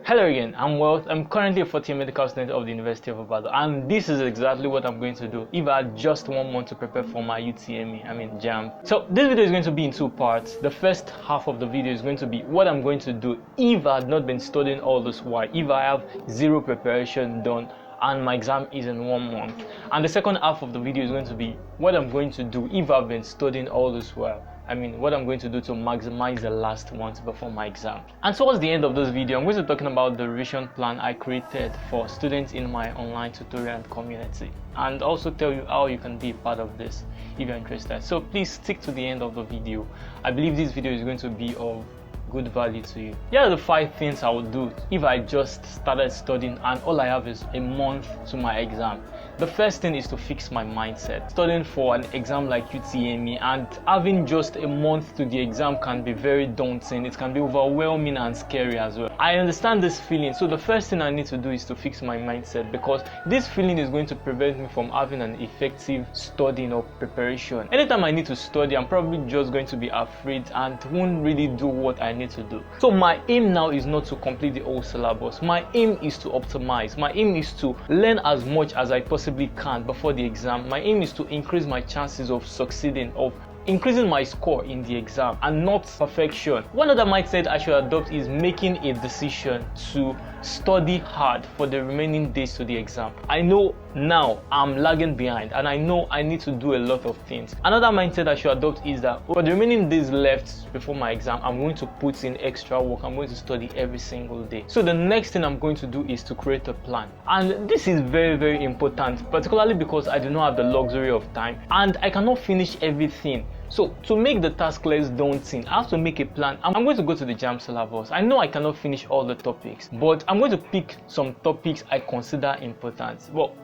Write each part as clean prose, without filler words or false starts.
Hello again, I'm Wealth. I'm currently a fourth-year medical student of the University of Ibadan, and this is exactly what I'm going to do if I had just 1 month to prepare for my UTME, JAMB. So this video is going to be in 2 parts. The first half of the video is going to be what I'm going to do if I had not been studying all this while, if I have zero preparation done and my exam is in 1 month. And the second half of the video is going to be what I'm going to do if I've been studying all this while. What I'm going to do to maximize the last month before my exam. And towards the end of this video, I'm going to be talking about the revision plan I created for students in my online tutorial community, and also tell you how you can be a part of this if you're interested. So please stick to the end of the video. I believe this video is going to be of good value to you. Here are the 5 things I would do if I just started studying and all I have is a month to my exam. The first thing is to fix my mindset. Studying for an exam like UTME and having just a month to the exam can be very daunting. It can be overwhelming and scary as well. I understand this feeling, so the first thing I need to do is to fix my mindset, because this feeling is going to prevent me from having an effective studying or preparation. Anytime I need to study, I'm probably just going to be afraid and won't really do what I need to do. So my aim now is not to complete the whole syllabus. My aim is to optimize. My aim is to learn as much as I possibly can before the exam. My aim is to increase my chances of succeeding, of increasing my score in the exam, and not perfection. One other mindset I should adopt is making a decision to study hard for the remaining days to the exam. I know now I'm lagging behind and I know I need to do a lot of things. Another mindset I should adopt is that for the remaining days left before my exam, I'm going to put in extra work. I'm going to study every single day. So the next thing I'm going to do is to create a plan. And this is very, very important, particularly because I do not have the luxury of time and I cannot finish everything. So to make the task less daunting, I have to make a plan. I'm going to go to the JAMB syllabus. I know I cannot finish all the topics, but I'm going to pick some topics I consider important. Well,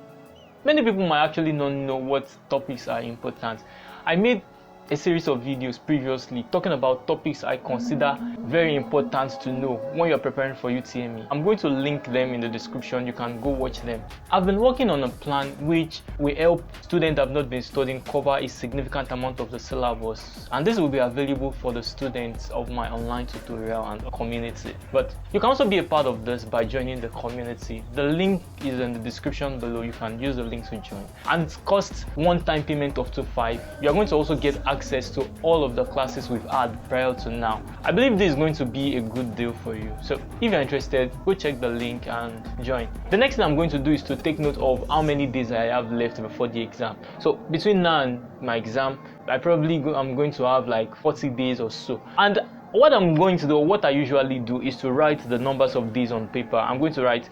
many people might actually not know what topics are important. I made a series of videos previously talking about topics I consider very important to know when you're preparing for UTME. I'm going to link them in the description. You can go watch them. I've been working on a plan which will help students that have not been studying cover a significant amount of the syllabus, and this will be available for the students of my online tutorial and community. But you can also be a part of this by joining the community. The link is in the description below. You can use the link to join, and it costs one-time payment of $25. You're going to also get access to all of the classes we've had prior to now. I believe this is going to be a good deal for you. So if you're interested, go check the link and join. The next thing I'm going to do is to take note of how many days I have left before the exam. So between now and my exam, I'm going to have like 40 days or so. And what I'm going to do, what I usually do, is to write the numbers of days on paper. I'm going to write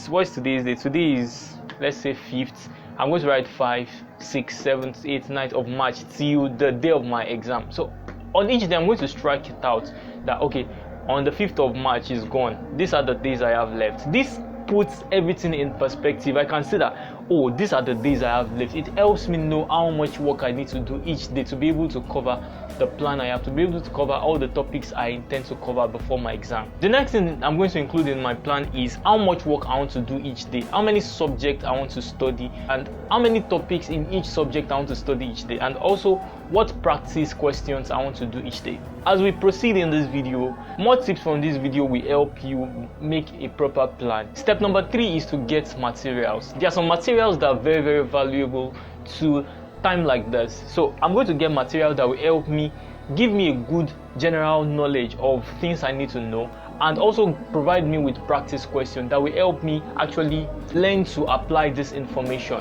what's today's date? Today is, let's say, 5th. I'm going to write 5, 6, 7, 8, 9th of March till the day of my exam. So on each day, I'm going to strike it out that, okay, on the 5th of March is gone. These are the days I have left. This puts everything in perspective. I can see that, oh, these are the days I have left. It helps me know how much work I need to do each day to be able to cover the plan I have, to be able to cover all the topics I intend to cover before my exam. The next thing I'm going to include in my plan is how much work I want to do each day, how many subjects I want to study, and how many topics in each subject I want to study each day, and also what practice questions I want to do each day. As we proceed in this video, more tips from this video will help you make a proper plan. Step number 3 is to get materials. There are some materials that are very, very valuable to time like this. So I'm going to get material that will help me, give me a good general knowledge of things I need to know, and also provide me with practice questions that will help me actually learn to apply this information.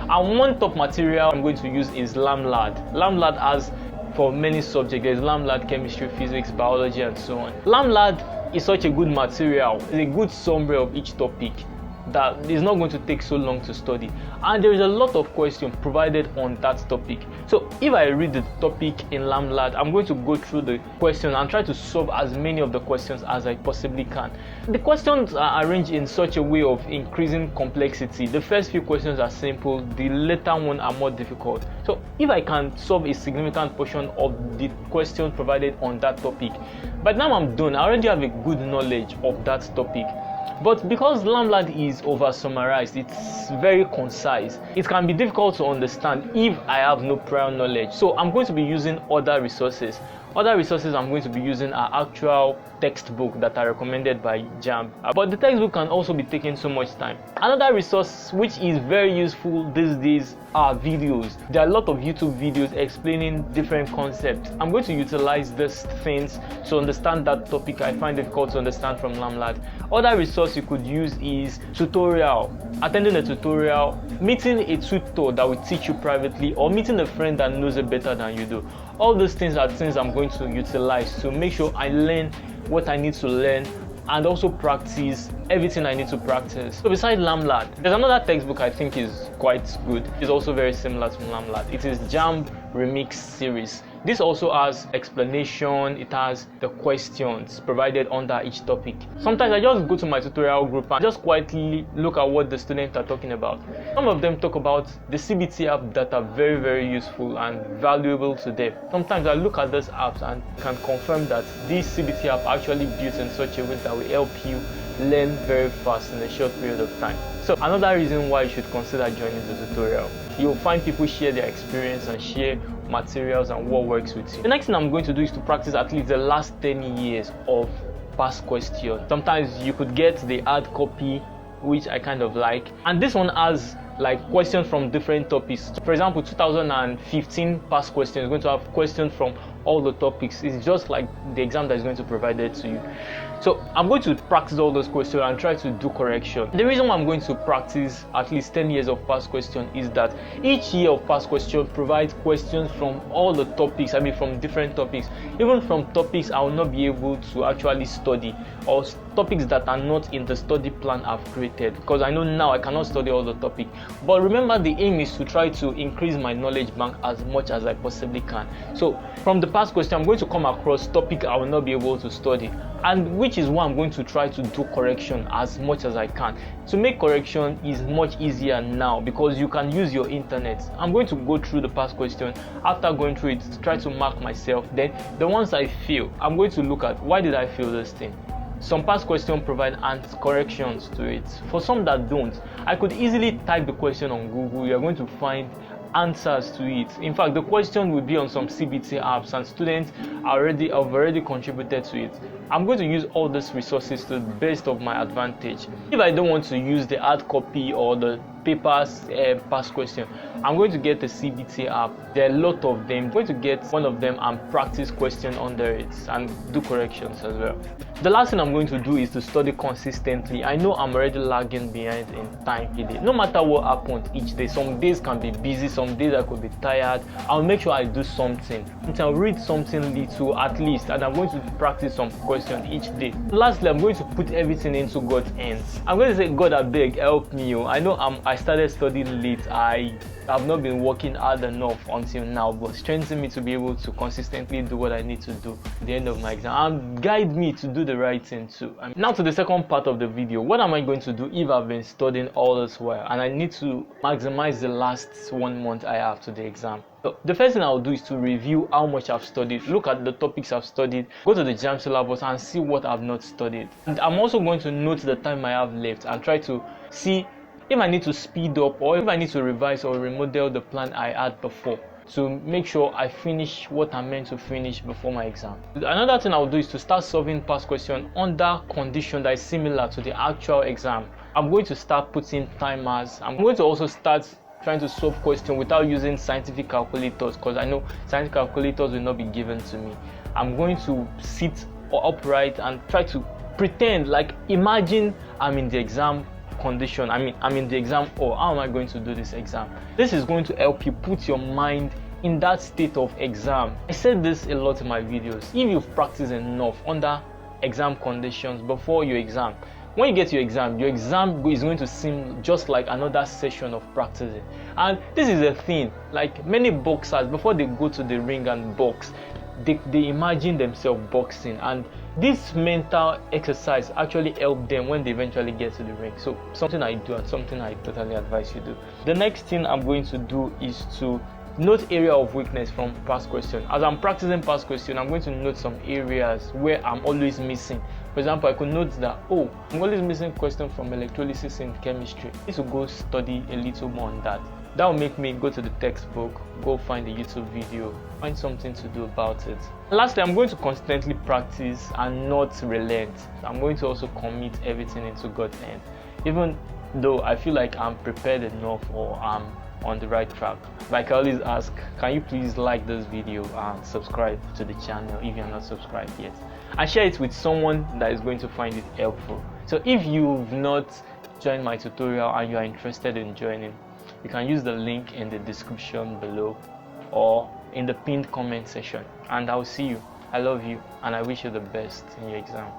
And one top material I'm going to use is LAMLAD. LAMLAD has, for many subjects, there's LAMLAD, chemistry, physics, biology, and so on. LAMLAD is such a good material. It's a good summary of each topic that is not going to take so long to study, and there is a lot of questions provided on that topic. So if I read the topic in LAMLAD, I'm going to go through the questions and try to solve as many of the questions as I possibly can. The questions are arranged in such a way of increasing complexity. The first few questions are simple, the later ones are more difficult. So if I can solve a significant portion of the question provided on that topic, by the time I'm done, I already have a good knowledge of that topic. But because LAMLAD is over summarized, it's very concise, it can be difficult to understand if I have no prior knowledge. So I'm going to be using other resources. Other resources I'm going to be using are actual textbook that are recommended by JAMB, but the textbook can also be taking so much time. Another resource which is very useful these days are videos. There are a lot of YouTube videos explaining different concepts. I'm going to utilize these things to understand that topic I find difficult to understand from LAMLAD. Other resource you could use is tutorial. Attending a tutorial, meeting a tutor that will teach you privately, or meeting a friend that knows it better than you do. All those things are things I'm going to utilize to make sure I learn what I need to learn and also practice everything I need to practice. So besides LAMLAD, there's another textbook I think is quite good. It's also very similar to LAMLAD. It is JAMB Remix series. This also has explanation, it has the questions provided under each topic. Sometimes I just go to my tutorial group and just quietly look at what the students are talking about. Some of them talk about the CBT app that are very useful and valuable to them. Sometimes I look at those apps and can confirm that this CBT app actually built in such a way that will help you learn very fast in a short period of time. So another reason why you should consider joining the tutorial. You'll find people share their experience and share materials and what works with you. The next thing I'm going to do is to practice at least the last 10 years of past questions. Sometimes you could get the hard copy, which I kind of like, and this one has like questions from different topics. For example, 2015 past questions is going to have questions from all the topics. It's just like the exam that is going to be provided to you. So I'm going to practice all those questions and try to do correction. The reason why I'm going to practice at least 10 years of past question is that each year of past question provides questions from all the topics, from different topics, even from topics I will not be able to actually study, or topics that are not in the study plan I've created, because I know now I cannot study all the topics. But remember, the aim is to try to increase my knowledge bank as much as I possibly can. So from the past question, I'm going to come across topic I will not be able to study, and which is why I'm going to try to do correction as much as I can. To make correction is much easier now because you can use your internet. I'm going to go through the past question. After going through it, try to mark myself. Then the ones I fail, I'm going to look at why did I fail this thing. Some past questions provide corrections to it. For some that don't, I could easily type the question on Google. You're going to find answers to it. In fact, the question will be on some CBT apps, and students have already contributed to it. I'm going to use all these resources to the best of my advantage. If I don't want to use the hard copy or the papers past question, I'm going to get the CBT app. There are a lot of them. I'm going to get one of them and practice question under it and do corrections as well. The last thing I'm going to do is to study consistently. I know I'm already lagging behind in time today. No matter what happens each day, some days can be busy, some days I could be tired. I'll make sure I do something. I'll read something little at least, and I'm going to practice some questions each day. Lastly, I'm going to put everything into God's hands. I'm going to say, God, I beg, help me. I know I started studying late. I have not been working hard enough until now, but strengthen me to be able to consistently do what I need to do at the end of my exam, and guide me to do the right thing too. Now to the second part of the video. What am I going to do if I've been studying all this while and I need to maximize the last 1 month I have to the exam? So the first thing I'll do is to review how much I've studied, look at the topics I've studied, go to the JAMB syllabus and see what I've not studied. And I'm also going to note the time I have left and try to see if I need to speed up or if I need to revise or remodel the plan I had before to make sure I finish what I'm meant to finish before my exam. Another thing I'll do is to start solving past questions under condition that is similar to the actual exam. I'm going to start putting timers. I'm going to also start trying to solve questions without using scientific calculators, because I know scientific calculators will not be given to me. I'm going to sit upright and try to pretend, like imagine I'm in the exam condition. I'm in the exam, or how am I going to do this exam? This is going to help you put your mind in that state of exam. I said this a lot in my videos. If you've practiced enough under exam conditions before your exam, when you get to your exam is going to seem just like another session of practicing. And this is a thing, like many boxers, before they go to the ring and box, they imagine themselves boxing, and this mental exercise actually helps them when they eventually get to the ring. So something I do and something I totally advise you do. The next thing I'm going to do is to note area of weakness from past question. As I'm practicing past question, I'm going to note some areas where I'm always missing. For example, I could note that, I'm always missing question from electrolysis in chemistry. I need to go study a little more on that. That will make me go to the textbook, go find a YouTube video, find something to do about it. Lastly, I'm going to constantly practice and not relent. I'm going to also commit everything into God's hand, even though I feel like I'm prepared enough or I'm on the right track. But I can always ask, can you please like this video and subscribe to the channel if you're not subscribed yet, and share it with someone that is going to find it helpful. So if you've not joined my tutorial and you are interested in joining, you can use the link in the description below or in the pinned comment section, and I'll see you. I love you and I wish you the best in your exam.